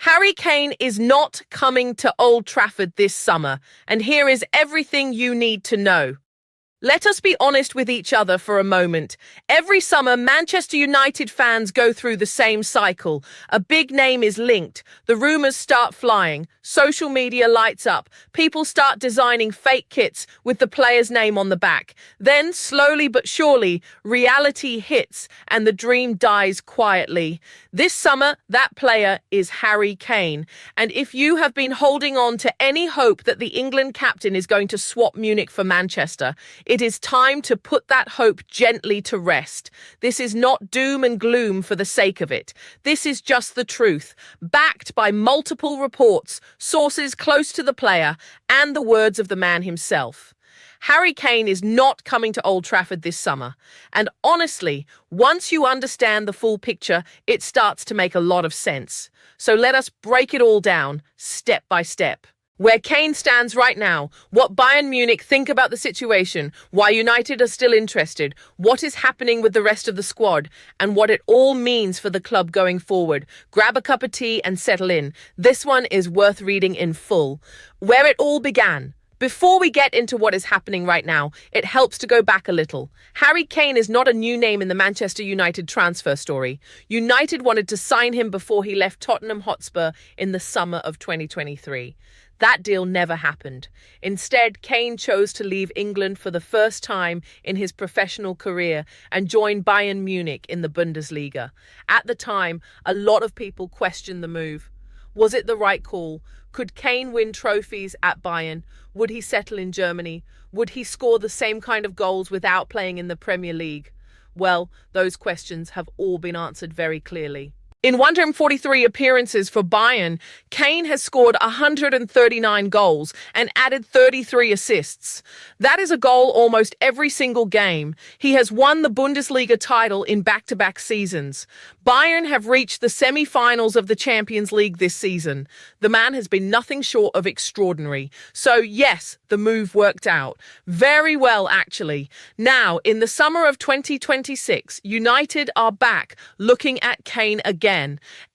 Harry Kane is not coming to Old Trafford this summer, and here is everything you need to know. Let us be honest with each other for a moment. Every summer, Manchester United fans go through the same cycle. A big name is linked. The rumours start flying. Social media lights up. People start designing fake kits with the player's name on the back. Then, slowly but surely, reality hits and the dream dies quietly. This summer, that player is Harry Kane. And if you have been holding on to any hope that the England captain is going to swap Munich for Manchester, it is time to put that hope gently to rest. This is not doom and gloom for the sake of it. This is just the truth, backed by multiple reports, sources close to the player, and the words of the man himself. Harry Kane is not coming to Old Trafford this summer. And honestly, once you understand the full picture, it starts to make a lot of sense. So let us break it all down, step by step. Where Kane stands right now, what Bayern Munich think about the situation, why United are still interested, what is happening with the rest of the squad, and what it all means for the club going forward. Grab a cup of tea and settle in. This one is worth reading in full. Where it all began. Before we get into what is happening right now, it helps to go back a little. Harry Kane is not a new name in the Manchester United transfer story. United wanted to sign him before he left Tottenham Hotspur in the summer of 2023. That deal never happened. Instead, Kane chose to leave England for the first time in his professional career and join Bayern Munich in the Bundesliga. At the time, a lot of people questioned the move. Was it the right call? Could Kane win trophies at Bayern? Would he settle in Germany? Would he score the same kind of goals without playing in the Premier League? Well, those questions have all been answered very clearly. In 143 appearances for Bayern, Kane has scored 139 goals and added 33 assists. That is a goal almost every single game. He has won the Bundesliga title in back-to-back seasons. Bayern have reached the semi-finals of the Champions League this season. The man has been nothing short of extraordinary. So yes, the move worked out. Very well, actually. Now, in the summer of 2026, United are back looking at Kane again.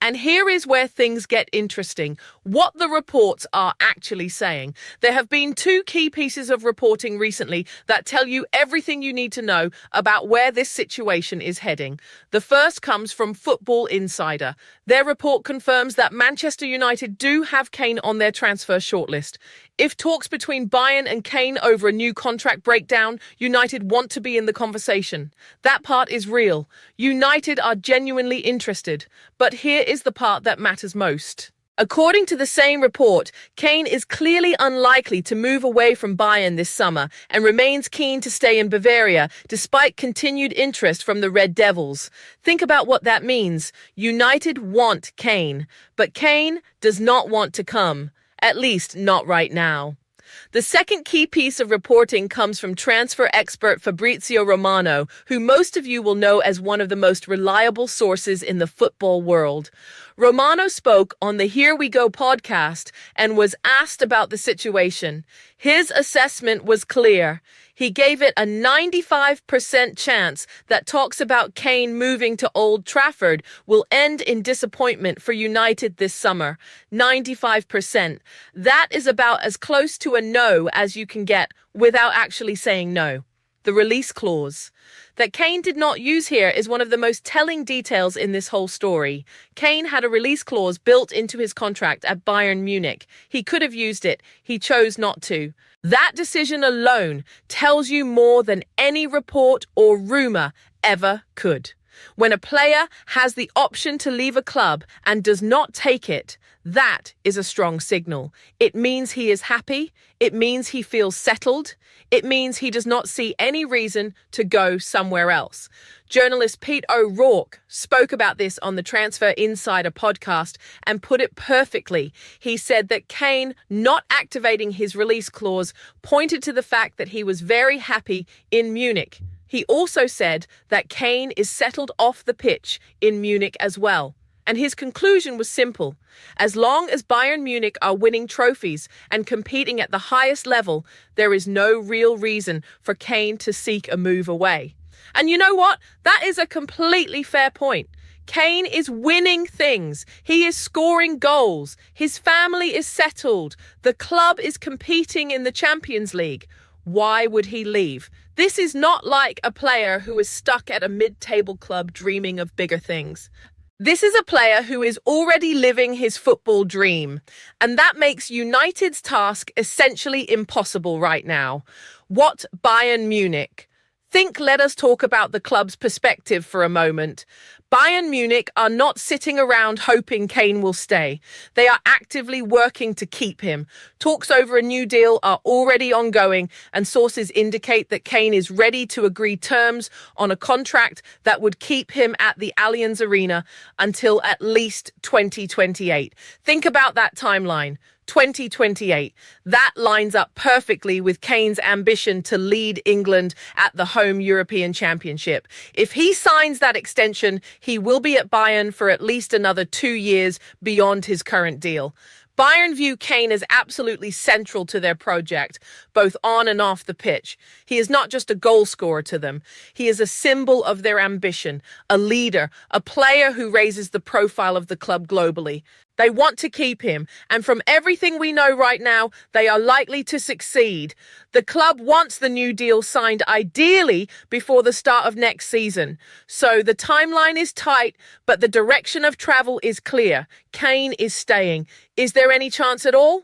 And here is where things get interesting. What the reports are actually saying. There have been two key pieces of reporting recently that tell you everything you need to know about where this situation is heading. The first comes from Football Insider. Their report confirms that Manchester United do have Kane on their transfer shortlist. If talks between Bayern and Kane over a new contract break down, United want to be in the conversation. That part is real. United are genuinely interested. But here is the part that matters most. According to the same report, Kane is clearly unlikely to move away from Bayern this summer and remains keen to stay in Bavaria despite continued interest from the Red Devils. Think about what that means. United want Kane, but Kane does not want to come. At least not right now. The second key piece of reporting comes from transfer expert Fabrizio Romano, who most of you will know as one of the most reliable sources in the football world. Romano spoke on the Here We Go podcast and was asked about the situation. His assessment was clear. He gave it a 95% chance that talks about Kane moving to Old Trafford will end in disappointment for United this summer. 95%. That is about as close to a no as you can get without actually saying no. The release clause. That Kane did not use here is one of the most telling details in this whole story. Kane had a release clause built into his contract at Bayern Munich. He could have used it. He chose not to. That decision alone tells you more than any report or rumor ever could. When a player has the option to leave a club and does not take it, that is a strong signal. It means he is happy. It means he feels settled. It means he does not see any reason to go somewhere else. Journalist Pete O'Rourke spoke about this on the Transfer Insider podcast and put it perfectly. He said that Kane not activating his release clause pointed to the fact that he was very happy in Munich. He also said that Kane is settled off the pitch in Munich as well. And his conclusion was simple. As long as Bayern Munich are winning trophies and competing at the highest level, there is no real reason for Kane to seek a move away. And you know what? That is a completely fair point. Kane is winning things. He is scoring goals. His family is settled. The club is competing in the Champions League. Why would he leave? This is not like a player who is stuck at a mid-table club dreaming of bigger things. This is a player who is already living his football dream, and that makes United's task essentially impossible right now. What Bayern Munich? Let us talk about the club's perspective for a moment. Bayern Munich are not sitting around hoping Kane will stay. They are actively working to keep him. Talks over a new deal are already ongoing, and sources indicate that Kane is ready to agree terms on a contract that would keep him at the Allianz Arena until at least 2028. Think about that timeline. 2028. That lines up perfectly with Kane's ambition to lead England at the home European Championship. If he signs that extension, he will be at Bayern for at least another 2 years beyond his current deal. Bayern view Kane as absolutely central to their project, both on and off the pitch. He is not just a goal scorer to them. He is a symbol of their ambition, a leader, a player who raises the profile of the club globally. They want to keep him, and from everything we know right now, they are likely to succeed. The club wants the new deal signed ideally before the start of next season. So the timeline is tight, but the direction of travel is clear. Kane is staying. Is there any chance at all?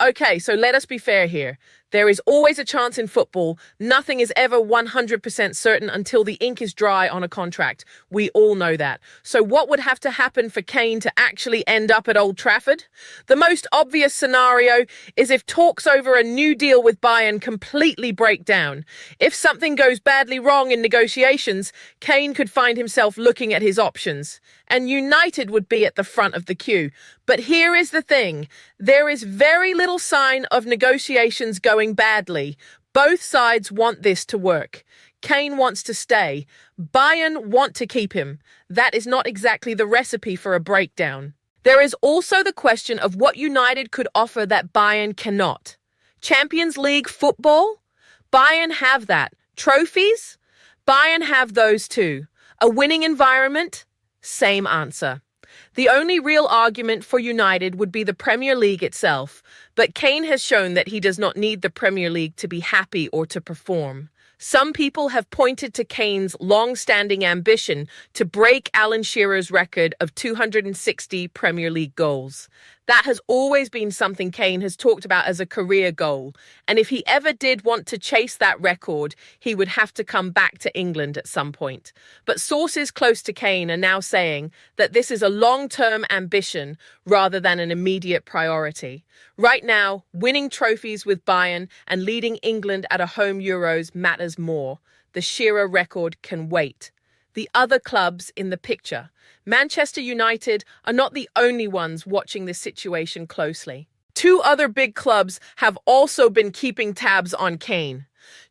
Okay, so let us be fair here. There is always a chance in football. Nothing is ever 100% certain until the ink is dry on a contract. We all know that. So what would have to happen for Kane to actually end up at Old Trafford? The most obvious scenario is if talks over a new deal with Bayern completely break down. If something goes badly wrong in negotiations, Kane could find himself looking at his options. And United would be at the front of the queue. But here is the thing. There is very little sign of negotiations going badly. Both sides want this to work. Kane wants to stay. Bayern want to keep him. That is not exactly the recipe for a breakdown. There is also the question of what United could offer that Bayern cannot. Champions League football? Bayern have that. Trophies? Bayern have those too. A winning environment? Same answer. The only real argument for United would be the Premier League itself, but Kane has shown that he does not need the Premier League to be happy or to perform. Some people have pointed to Kane's long-standing ambition to break Alan Shearer's record of 260 Premier League goals. That has always been something Kane has talked about as a career goal, and if he ever did want to chase that record, he would have to come back to England at some point. But sources close to Kane are now saying that this is a long-term ambition rather than an immediate priority. Right now, winning trophies with Bayern and leading England at a home Euros matters more. The Shearer record can wait. The other clubs in the picture, Manchester United, are not the only ones watching this situation closely. Two other big clubs have also been keeping tabs on Kane.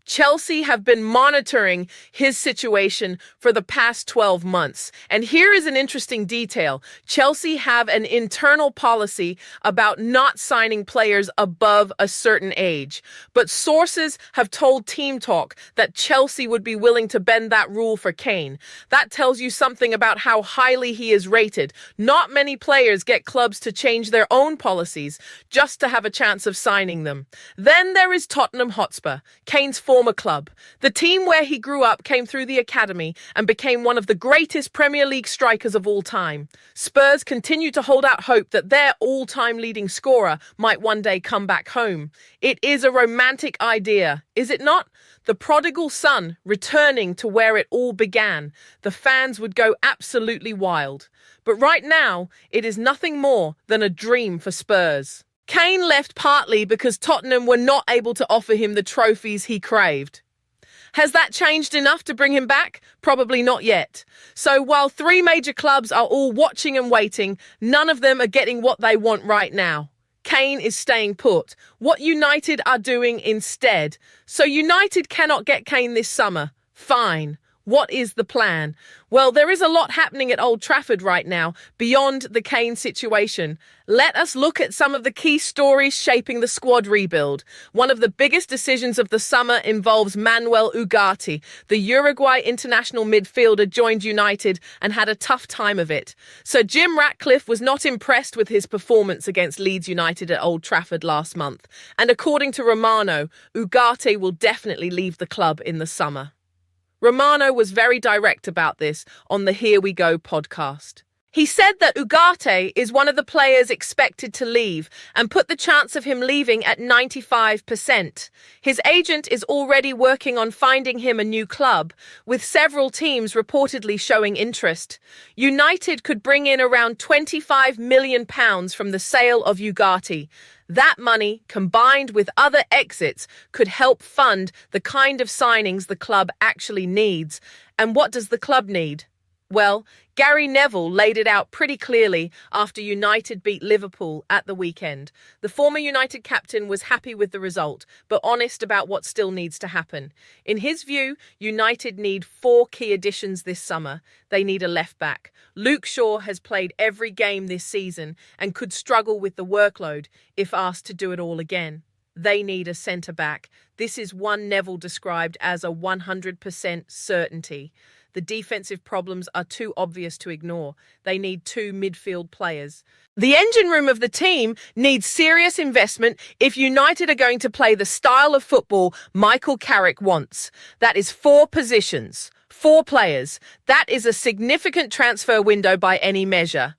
Chelsea have been monitoring his situation for the past 12 months. And here is an interesting detail. Chelsea have an internal policy about not signing players above a certain age. But sources have told Team Talk that Chelsea would be willing to bend that rule for Kane. That tells you something about how highly he is rated. Not many players get clubs to change their own policies just to have a chance of signing them. Then there is Tottenham Hotspur, Kane's former club. The team where he grew up came through the academy and became one of the greatest Premier League strikers of all time. Spurs continue to hold out hope that their all-time leading scorer might one day come back home. It is a romantic idea, is it not? The prodigal son returning to where it all began. The fans would go absolutely wild. But right now, it is nothing more than a dream for Spurs. Kane left partly because Tottenham were not able to offer him the trophies he craved. Has that changed enough to bring him back? Probably not yet. So while three major clubs are all watching and waiting, none of them are getting what they want right now. Kane is staying put. What United are doing instead. So United cannot get Kane this summer. Fine. What is the plan? Well, there is a lot happening at Old Trafford right now, beyond the Kane situation. Let us look at some of the key stories shaping the squad rebuild. One of the biggest decisions of the summer involves Manuel Ugarte. The Uruguay international midfielder joined United and had a tough time of it. Sir Jim Ratcliffe was not impressed with his performance against Leeds United at Old Trafford last month. And according to Romano, Ugarte will definitely leave the club in the summer. Romano was very direct about this on the Here We Go podcast. He said that Ugarte is one of the players expected to leave and put the chance of him leaving at 95%. His agent is already working on finding him a new club, with several teams reportedly showing interest. United could bring in around £25 million from the sale of Ugarte. That money, combined with other exits, could help fund the kind of signings the club actually needs. And what does the club need? Well, Gary Neville laid it out pretty clearly after United beat Liverpool at the weekend. The former United captain was happy with the result, but honest about what still needs to happen. In his view, United need 4 key additions this summer. They need a left-back. Luke Shaw has played every game this season and could struggle with the workload if asked to do it all again. They need a centre-back. This is one Neville described as a 100% certainty. The defensive problems are too obvious to ignore. They need 2 midfield players. The engine room of the team needs serious investment if United are going to play the style of football Michael Carrick wants. That is 4 positions, 4 players. That is a significant transfer window by any measure.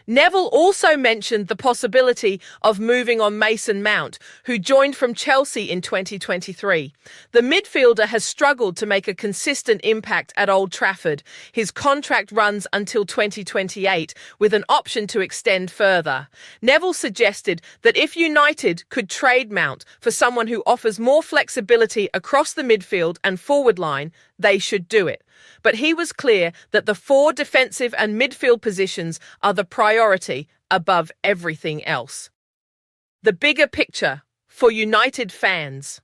Neville also mentioned the possibility of moving on Mason Mount, who joined from Chelsea in 2023. The midfielder has struggled to make a consistent impact at Old Trafford. His contract runs until 2028, with an option to extend further. Neville suggested that if United could trade Mount for someone who offers more flexibility across the midfield and forward line, they should do it. But he was clear that the 4 defensive and midfield positions are the priority above everything else. The bigger picture for United fans.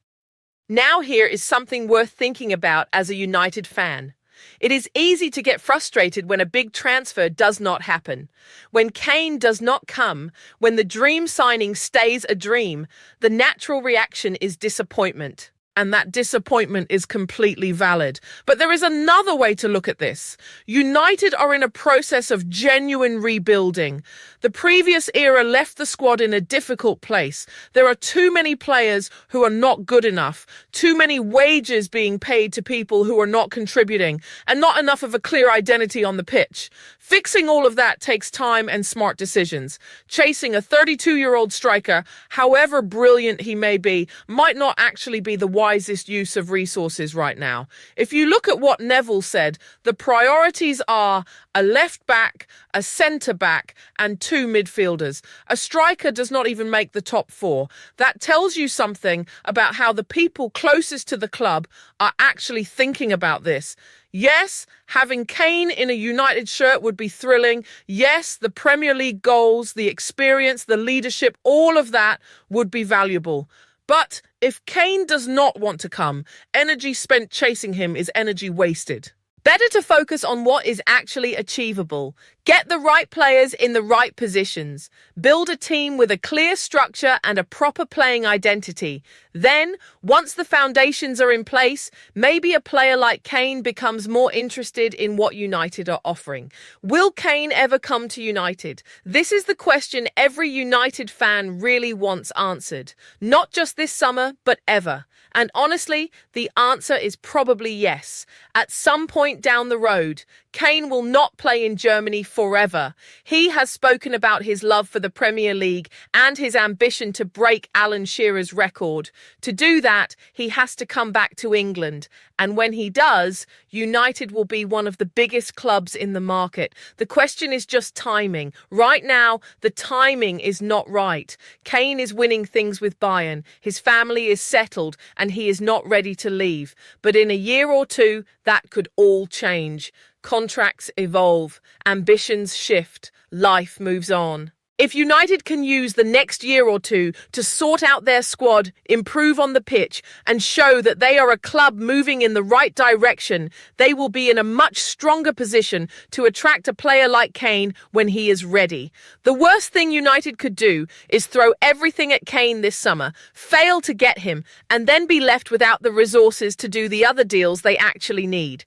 Now here is something worth thinking about as a United fan. It is easy to get frustrated when a big transfer does not happen. When Kane does not come, when the dream signing stays a dream, the natural reaction is disappointment. And that disappointment is completely valid. But there is another way to look at this. United are in a process of genuine rebuilding. The previous era left the squad in a difficult place. There are too many players who are not good enough, too many wages being paid to people who are not contributing, and not enough of a clear identity on the pitch. Fixing all of that takes time and smart decisions. Chasing a 32-year-old striker, however brilliant he may be, might not actually be the wisest use of resources right now. If you look at what Neville said, the priorities are a left back, a centre back, and 2 midfielders. A striker does not even make the top 4. That tells you something about how the people closest to the club are actually thinking about this. Yes, having Kane in a United shirt would be thrilling. Yes, the Premier League goals, the experience, the leadership, all of that would be valuable. But if Kane does not want to come, energy spent chasing him is energy wasted. Better to focus on what is actually achievable. Get the right players in the right positions. Build a team with a clear structure and a proper playing identity. Then, once the foundations are in place, maybe a player like Kane becomes more interested in what United are offering. Will Kane ever come to United? This is the question every United fan really wants answered. Not just this summer, but ever. And honestly, the answer is probably yes. At some point down the road, Kane will not play in Germany forever. He has spoken about his love for the Premier League and his ambition to break Alan Shearer's record. To do that, he has to come back to England. And when he does, United will be one of the biggest clubs in the market. The question is just timing. Right now, the timing is not right. Kane is winning things with Bayern. His family is settled and he is not ready to leave. But in a year or two, that could all change. Contracts evolve, ambitions shift, life moves on. If United can use the next year or two to sort out their squad, improve on the pitch, and show that they are a club moving in the right direction, they will be in a much stronger position to attract a player like Kane when he is ready. The worst thing United could do is throw everything at Kane this summer, fail to get him, and then be left without the resources to do the other deals they actually need.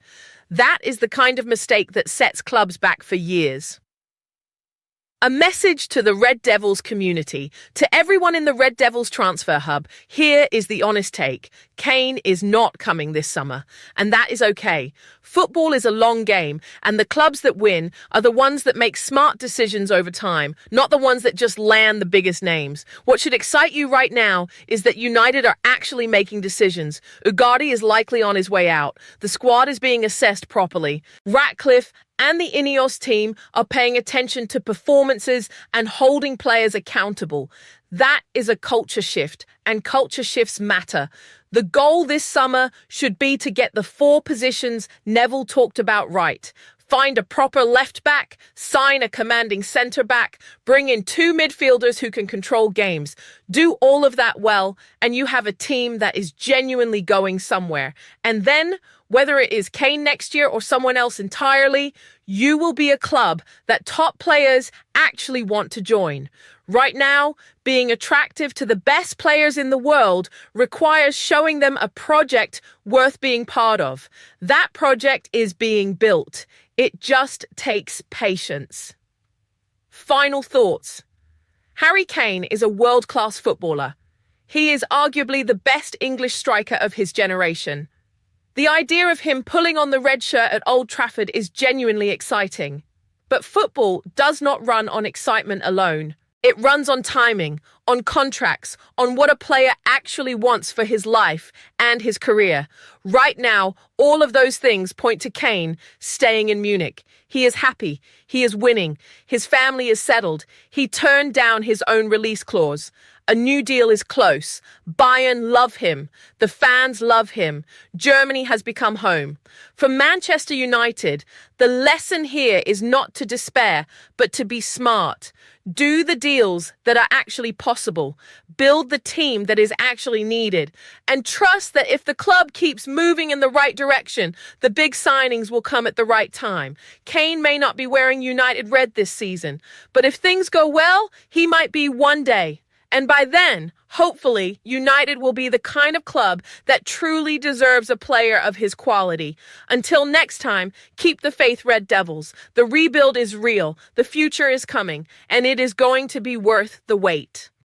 That is the kind of mistake that sets clubs back for years. A message to the Red Devils community. To everyone in the Red Devils transfer hub, here is the honest take. Kane is not coming this summer, and that is okay. Football is a long game, and the clubs that win are the ones that make smart decisions over time, not the ones that just land the biggest names. What should excite you right now is that United are actually making decisions. Ugarte is likely on his way out. The squad is being assessed properly. Ratcliffe and the Ineos team are paying attention to performances and holding players accountable. That is a culture shift, and culture shifts matter. The goal this summer should be to get the 4 positions Neville talked about right. Find a proper left back, sign a commanding centre back, bring in 2 midfielders who can control games. Do all of that well, and you have a team that is genuinely going somewhere. And then, whether it is Kane next year or someone else entirely, you will be a club that top players actually want to join. Right now, being attractive to the best players in the world requires showing them a project worth being part of. That project is being built. It just takes patience. Final thoughts. Harry Kane is a world-class footballer. He is arguably the best English striker of his generation. The idea of him pulling on the red shirt at Old Trafford is genuinely exciting. But football does not run on excitement alone. It runs on timing, on contracts, on what a player actually wants for his life and his career. Right now, all of those things point to Kane staying in Munich. He is happy. He is winning. His family is settled. He turned down his own release clause. A new deal is close. Bayern love him. The fans love him. Germany has become home. For Manchester United, the lesson here is not to despair, but to be smart. Do the deals that are actually possible. Build the team that is actually needed. And trust that if the club keeps moving in the right direction, the big signings will come at the right time. Kane may not be wearing United red this season, but if things go well, he might be one day. And by then, hopefully, United will be the kind of club that truly deserves a player of his quality. Until next time, keep the faith, Red Devils. The rebuild is real, the future is coming, and it is going to be worth the wait.